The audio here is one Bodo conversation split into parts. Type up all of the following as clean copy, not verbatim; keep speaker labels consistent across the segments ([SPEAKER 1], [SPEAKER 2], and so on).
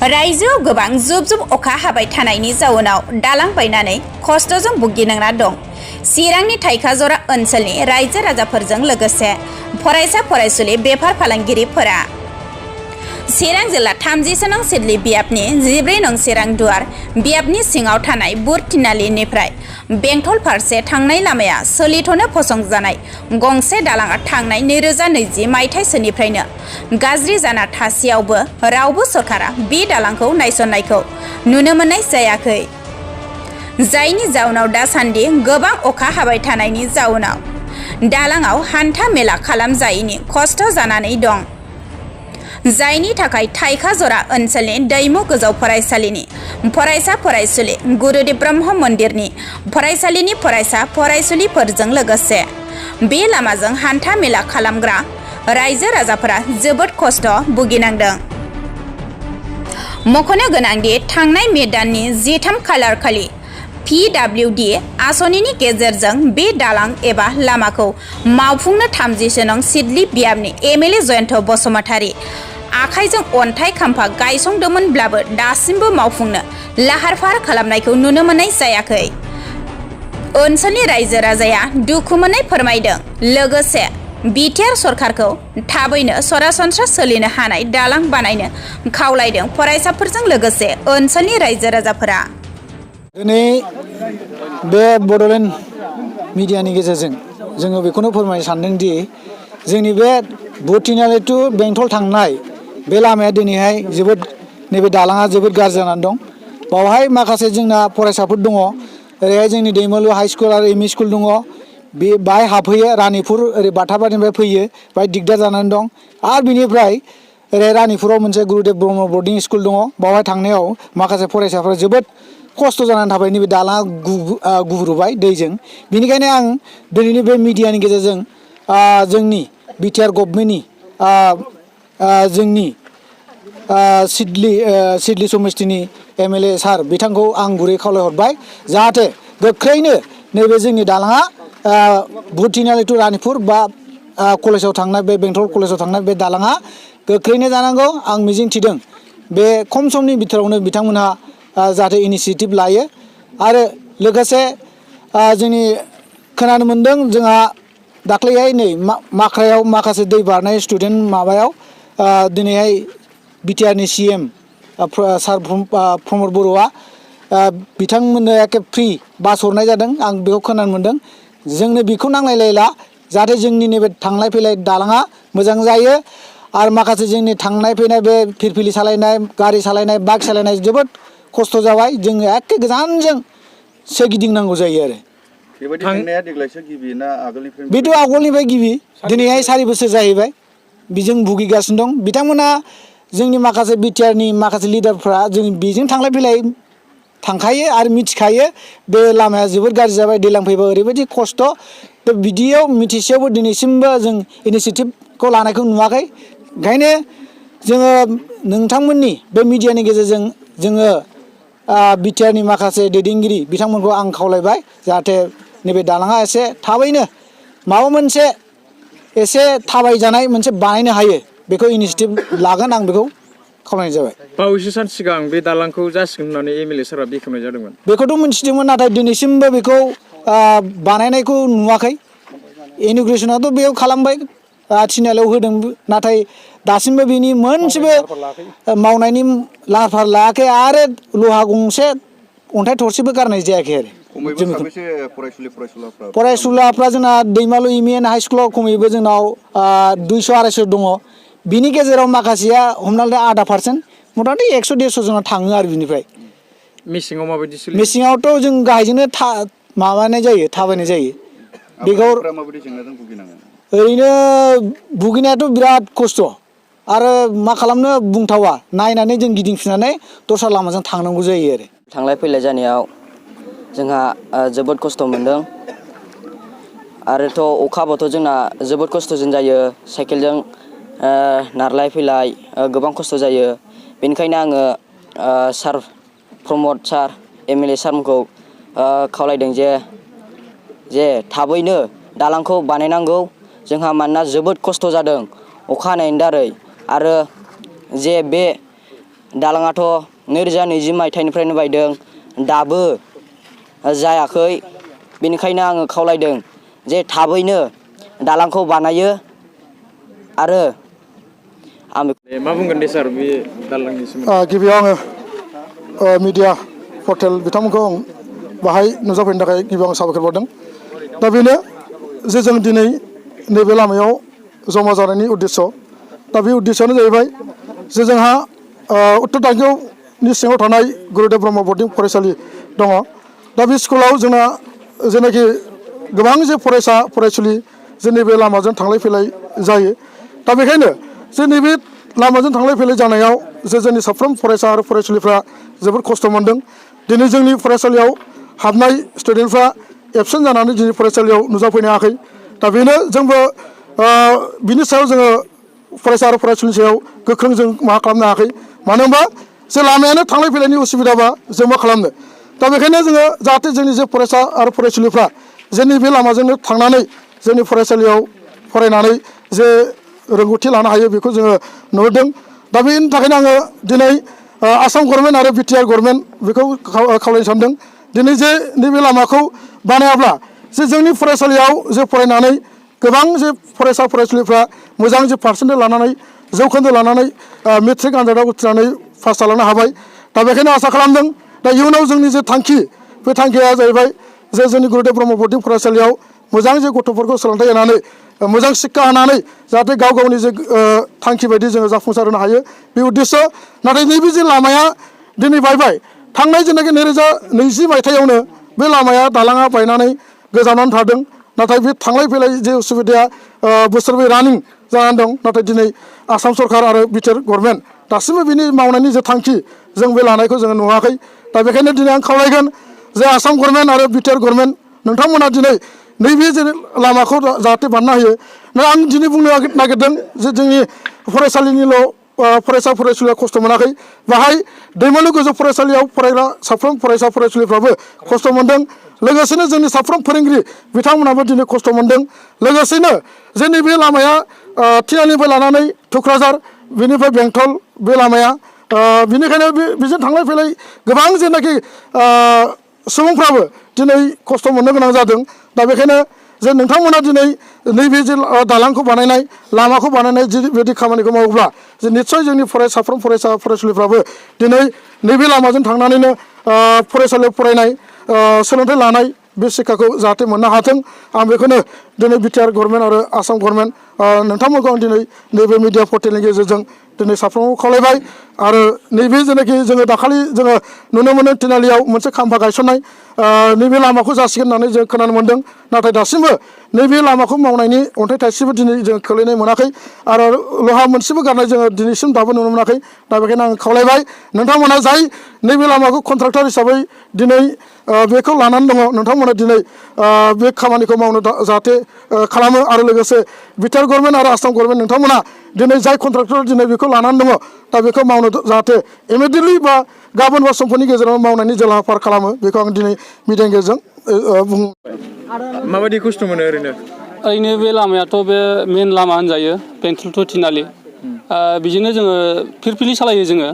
[SPEAKER 1] रायजोआव गोबां जुब-जुब अखा हाबाय थानायनि जाउनाव दालां बायनानै खस्थ'जों भुगिनांना दं। चिरांनि थाइखाजरा ओनसोलनि रायजो राजाफोरजों लोगोसे फरायसा फरायसुलि बेफार फालांगिरिफोरा चिरां जिल्ला 30 नं सिडली बियाबनि 14 नं चिरां दुवार बियाबनि सिङाव थानाय बुरथिनालिनिफ्राय बेंटल फारसे थांनाय लामाया सोलिथ'नो फसंजानाय गंसे दालांआ थांनाय 2020 मायथाइसोनिफ्रायनो गाज्रि जाना थासेयावबो रावबो सरकारा बे दालांखौ नायसननायखौ नुनो मोननाय जायाखै। जायनि जाउनाव दासान्दि गोबां अखा हाबाय थानायनि जाउनाव दालांआव हान्था मेला खालामजायैनि खस्थ' जानानै दं। जायनि थाखाय थाइखाजरा ओनसोलनि दैमु गोजौ फरायसालिनि फरायसा फरायसुलि गुरुदेव ब्रह्म मन्दिरनि फरायसालिनि फरायसा फरायसुलिफोरजों लोगोसे बे लामाजों हान्था मेला खालामग्रा रायजो राजाफोरा जोबोद खस्थ' भुगिनांदों। मख'नो गोनांदि थांनाय मे दाननि 13 खालार खालि PWD आसनिनि गेजेरजों बे दालां एबा लामाखौ मावफुंनो 30 नं सिडली बियाबनि MLA जयन्त बसुमतारी आखाइजों अन्थाइ खाम्फा गायसंदोंमोनब्लाबो दासिमबो मावफुंनो लाहार फाहार खालामनायखौ नुनो मोननाय जायाखै। ओनसोलनि रायजो राजाया दुखु मोननाय फोरमायदों। लोगोसे बिटिआर सरकारखौ थाबैनो सरासनस्रा सोलिनो हानाय दालां बानायनो खावलायदों फरायसाफोरजों लोगोसे ओनसोलनि रायजो राजाफोरा।
[SPEAKER 2] दिनै बे बड'लेण्ड मिडियानि गेजेरजों जोङो बेखौनो फोरमायनो सानदों दि जोंनि बे बुरथिनालि टु बेंटल थांनाय बे लामाया दिनैहाय जोबोद नैबे दालाङा जोबोद गाज्रि जानानै दं। बावहाय माखासे जोंना फरायसाफोर दङ। ओरैहाय जोंनि दैमालु हाइ स्कुल आरो एम इ स्कुल दङ। बे बाहाय हाबफैयो रानिपुर ओरै बाथाबारिनिफ्राय फैयो बाहाय दिगदार जानानै दं। आरो बिनिफ्राय ओरै रानिपुराव मोनसे गुरुदेव ब्रह्म बर्डिं स्कुल दङ। बावहाय थांनायाव माखासे फरायसाफोरा जोबोद खस्थ' जानानै थाबाय। नैबे दालाङा गुब्रुबाय दैजों। बेनिखायनो आं दिनैनि बे मिडियानि गेजेरजों जोंनि बिटिआर गभर्नमेन्टनि जोंनि सिडली समस्तिनि MLA सार बिथांखौ आं गुरै खावलायहरबाय जाहाथे गोख्रैनो नैबे जोंनि दालाङा बुरथिनालि टु रानिपुर बा कलेजाव थांनाय बे बेंटल कलेजाव थांनाय बे दालाङा गोख्रैनो जानांगौ। आं मिजिंथिदों बे खम समनि बिथोरावनो बिथांमोनहा जाहाथे इनिसियेटिभ लायो। आरो लोगोसे जोंनि खोनानो मोन्दों जोंहा दाख्लैहाय नै माख्रायाव माखासे दै बारनाय स्टुडेन्ट माबायाव दिनैहाय बिटिआरनि CM सार प्रमद बर'आ बिथांमोननो एखे फ्रि बास हरनाय जादों। आं बेखौ खोनानो मोन्दों। जोंनो बेखौ नांलायलायला जाहाथे जोंनि नैबे थांलाय फैलाय दालाङा मोजां जायो। आरो माखासे जोंनि थांनाय फैनाय बे फिरफिलि सालायनाय गारि सालायनाय बाइक सालायनाय जोबोद खस्थ' जाबाय। जोङो एखे गोजानजों सोगिदिंनांगौ जायो आरो
[SPEAKER 3] बेबायदि जेंनाया देग्लायसो गिबि ना आगोलनिफ्राय?
[SPEAKER 2] बेथ' आगोलनिफ्राय गिबि। दिनैहाय 4 बोसोर जाहैबाय बेजों भुगिगासिनो दं। बिथांमोना जोंनि माखासे बिटिआरनि माखासे लिडारफ्रा जों बेजों थांलाय फैलाय थांखायो आरो मिथिखायो बे लामाया जोबोद गाज्रि जाबाय। दैज्लां फैबा ओरैबायदि खस्थ'। बिदियाव मिथिसेयावबो दिनैसिमबो जों इनिसियेटिभखौ लानायखौ नुवाखै। ओंखायनो जोङो नोंथांमोननि बे मिडियानि गेजेरजों जोङो बिटिआरनि माखासे दैदेनगिरि बिथांमोनखौ आं खावलायबाय जाहाथे नैबे दालाङा एसे थाबैनो माबा मोनसे एसे थाबायजानाय मोनसे बानायनो हायो बेखौ इनिसियेटिभ लागोन। आं बेखौ खावलायनाय जाबाय।
[SPEAKER 4] बावैसो सान सिगां बे दालांखौ जासिगोन होननानै MLA सारा बेखेवनाय जादोंमोन।
[SPEAKER 2] बेखौथ' मिथिदोंमोन नाथाय दिनैसिमबो बेखौ बानायनायखौ नुवाखै। इन'ग्रेसनाथ' बेयाव खालामबाय थिनालियाव होदों नाथाय दासिमबो बिनि मोनसेबो मावनायनि लाहार फाहार लायाखै आरो लहा गंसे अन्थाइ थरसेबो गारनाय जायाखै आरो। फरायसुलाफ्रा जोंना दैमालु EMN हाइ स्कुलाव खमैबो जोंनाव 200-250 दङ। बिनि गेजेराव माखासेया हमनानै ला 0.5% मथा-मथि 100-150 जना थाङो आरो बिनिफ्राय।
[SPEAKER 4] मेसेङाव माबायदि सोलियो?
[SPEAKER 2] मेसेङावथ' जों गाहायजोंनो माबानाय जायो थाबायनाय जायो। बेखौ ओरैनो भुगिनायाथ' बिराद खस्थ' आरो मा खालामनो बुंथावा नायनानै जों गिदिंफिननानै दस्रा लामाजों थांनांगौ जायो आरो।
[SPEAKER 5] थांलाय फैलाय जानायाव जोंहा जोबोद खस्थ' मोनदों। आरोथ' अखाबाथ' जोंना जोबोद खस्थ'जों जायो। साइकेलजों नारलाय फैलाय गोबां खस्थ' जायो। बेनिखायनो आङो सार प्रमद सार MLA सारमोनखौ खावलायदों जे थाबैनो दालांखौ बानायनांगौ। जोंहा मानोना जोबोद खस्थ' जादों अखा हानायनि दारै। आरो जे बे दालाङाथ' 2020 मायथाइनिफ्रायनो बायदों दाबो जायाखै बेनिखायनो आङो खावलायदों जे थाबैनो दालांखौ बानायो आरो आं
[SPEAKER 4] मा बुंगोन दे सार बे दालांनि सोमोन्दै
[SPEAKER 2] गिबियाव आङो मिडिया पर्टेल बिथांमोनखौ आं बाहाय नुजाफैनो थाखाय गिबियाव आं साबायखर बावदों दा बेनो जे जों दिनै नैबे लामायाव जमा जानायनि उद्देश्य दा बे उद्देश्यआनो जाहैबाय जे जोंहा उत्तर दांगियावनि सिङाव थानाय गुरुदेव ब्रह्म बर्डिं फरायसालि दङ दा बे स्कुलाव जोंना जेनाखि गोबां जे फरायसा फरायसुलि जे नैबे लामाजों थांलाय फैलाय जायो दा बेखायनो जे नैबे लामाजों थांलाय फैलाय जानायाव जे जोंनि साफ्रोम फरायसा आरो फरायसुलिफ्रा जोबोद खस्थ' मोनदों दिनै जोंनि फरायसालियाव हाबनाय स्टुडेन्टफ्रा एबसेन्ट जानानै दिनै फरायसालियाव नुजाफैनो हायाखै दा बेनो जोंबो बिनि सायाव जोङो फरायसा आरो फरायसुलिनि सायाव गोख्रों जों मा खालामनो हायाखै मानो होनबा जे लामायानो थांलाय फैलायनि उसुबिदाबा जों मा खालामनो दा बेखायनो जोङो जाहाथे जोंनि जे फरायसा आरो फरायसुलिफ्रा जे नैबे लामाजोंनो थांनानै जोंनि फरायसालियाव फरायनानै जे रोंगौथि लानो हायो बेखौ जोङो नुहुरदों दा बेनि थाखायनो आङो दिनै आसाम गभर्नमेन्ट आरो बिटिआर गभर्नमेन्ट बेखौ खावलायनो सानदों दिनै जे नैबे लामाखौ बानायाब्ला जे जोंनि फरायसालियाव जे फरायनानै गोबां जे फरायसा फरायसुलिफ्रा मोजां जे पार्सेन्टेज लानानै जौखोन्दो लानानै मेट्रिक आनजादाव उथ्रिनानै पास जालांनो हाबाय दा बेखायनो आसा खालामदों दा इयुनाव जोंनि जे थांखि बे थांखिया जाहैबाय जे जोंनि गुरुदेव ब्रह्म बर्डिं फरायसालियाव मोजां जे गथ'फोरखौ सोलोंथाइ होनानै मोजां शिक्षा होनानै जाहाथे गाव गावनि जे थांखि बायदि जोङो जाफुंसार होनो हायो बे उद्देश्य नाथाय नैबे जे लामाया दिनै बायबाय थांनाय जेनाखि 2020 मायथाइयावनो बे लामाया दालाङा बायनानै गोजानानै थादों नाथाय बे थांलाय फैलाय जे उसुबिदाया बोसोरबै रानिं जानानै दं नाथाय दिनै आसाम सरकार आरो बिटिआर गभर्नमेन्ट दासिमबो बिनि मावनायनि जे थांखि जों बे लानायखौ जोङो नुवाखै दा बेखायनो दिनै आं खावलायगोन जे आसाम गभर्नमेन्ट आरो बिटिआर गभर्नमेन्ट नोंथांमोना दिनै नैबे जे लामाखौ जाहाथे बानायना होयो आं दिनै बुंनो नागिरदों जे जोंनि फरायसालिनिल' फरायसा फरायसुलिया खस्थ' मोनाखै बाहाय दैमालु गोजौ फरायसालियाव फरायग्रा साफ्रोम फरायसा फरायसुलिफ्राबो खस्थ' मोनदों लोगोसेनो जोंनि साफ्रोम फोरोंगिरि बिथांमोनाबो दिनै खस्थ' मोनदों लोगोसेनो जे नैबे लामाया थिनालिनिफ्राय लानानै थुक्राझार बेनिफ्राय बेंटल बे लामाया बेनिखायनो बेजों थांलाय फैलाय गोबां जेनाखि सुबुंफ्राबो दिनै खस्थ' मोननो गोनां जादों दा बेखायनो जे नोंथांमोना दिनै नैबे जे दालांखौ बानायनाय लामाखौ बानायनाय जिबायदि खामानिखौ मावोब्ला जे निस्सय जोंनि साफ्रोम फरायसा फरायसुलिफ्राबो दिनै नैबे लामाजों थांनानैनो फरायसालियाव फरायनाय सोलोंथाइ लानाय बे शिक्षाखौ जाहाथे मोननो हाथों आं बेखौनो दिनै बिटिआर गभर्नमेन्ट आरो आसाम गभर्नमेन्ट नोंथांमोनखौ आं दिनै नैबे मिडिया पर्टेलनि गेजेरजों दिनै साफ्रोमखौ खावलायबाय आरो नैबे जेनाखि जोङो दाखालि जोङो नुनो मोनो तिनालियाव मोनसे खाम्फा गायसननाय नैबे लामाखौ जासिगोन होननानै जों खोनानो मोन्दों नाथाय दासिमबो नैबे लामाखौ मावनायनि अन्थाइ थाइसेबो दिनै जों खोलैनाय मोनाखै आरो लहा मोनसेबो गारनाय जोङो दिनैसिम दाबो नुनो मोनाखै दा बेखायनो आं खावलायबाय नोंथांमोना जाय नैबे लामाखौ कन्ट्राक्टर हिसाबै दिनै बेखौ लानानै दङ नोंथांमोना दिनै बे खामानिखौ मावनो जाहाथे खालामो आरो लोगोसे बिटिआर गभर्नमेन्ट आरो आसाम गभर्नमेन्ट नोंथांमोना दिनै जाय कन्ट्राक्टर दिनै बेखौ लानानै दङ दा बेखौ मावनो जाहाथे इमिडियेटलि बा गाबोन बा समफोरनि गेजेराव मावनायनि जे लाहार खालामो बेखौ आं दिनै मिडियानि गेजेरजों बुङो
[SPEAKER 4] माबायदि खस्थ' मोनो ओरैनो
[SPEAKER 6] बे लामायाथ' बे मेन लामा होनजायो बेंटल टु तिनालि बिदिनो जोङो फिरफिलि सालायो जोङो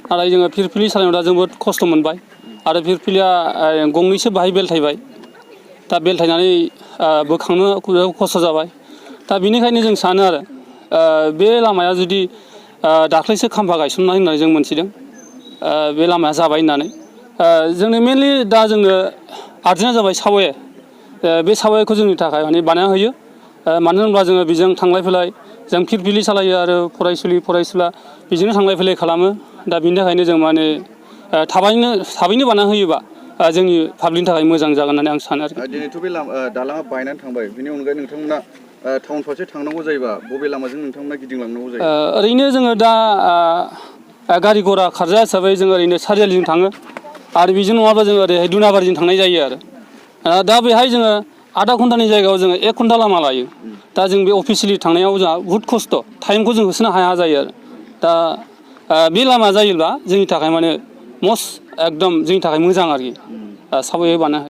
[SPEAKER 6] नाथाय जोङो फिरफिलि सालायनायाव दा जोबोद खस्थ' मोनबाय आरो फिरफिलिया गंनैसो बाहाय बेलथायबाय दा बेलथायनानै बोखांनो खस्थ' जाबाय दा बेनिखायनो जों सानो आरो बे लामाया जुदि दाख्लैसो खाम्फा गायसननाय होननानै जों मोनथिदों बे लामाया जाबाय होननानै जोंनो मेनलि दा जोंनो आर्जेन्टआ जाबाय साबवे बे साबवेखौ जोंनि थाखाय माने बानायना होयो मानो होनब्ला जोङो बेजों थांलाय फैलाय जों फिरफिलि सालायो आरो फरायसुला बिजोंनो थांलाय फैलाय खालामो दा बिनि थाखायनो जों माने थाबैनो बानायना होयोबा जोंनि पाब्लिकनि थाखाय मोजां जागोन होननानै आं सानो आरो
[SPEAKER 3] दिनैथ' बे दालाङा बायनानै थांबाय बेनि अनगायै नोंथांमोना टाउन फारसे थांनांगौ जायोबा बबे लामाजों नोंथांमोना गिदिंलांनांगौ जायो
[SPEAKER 6] ओरैनो जोङो दा गारि घरा खारजा हिसाबै जों ओरैनो सारियालिजों थाङो आरो बेजों नङाबा जों ओरैहाय दुनाबारिजों थांनाय जायो आरो दा बेहाय जोङो आधा घन्टानि जायगायाव जोङो 1 घन्टा लामा लायो दा जों बे अफिसियेलि थांनायाव जोंहा बुहुद खस्थ' टाइमखौ जों होसोनो हाया जायो आरो दा बे लामा जायोब्ला जोंनि थाखाय माने मस्ट एकदम जोंनि थाखाय मोजां आरोखि साबवे बानाय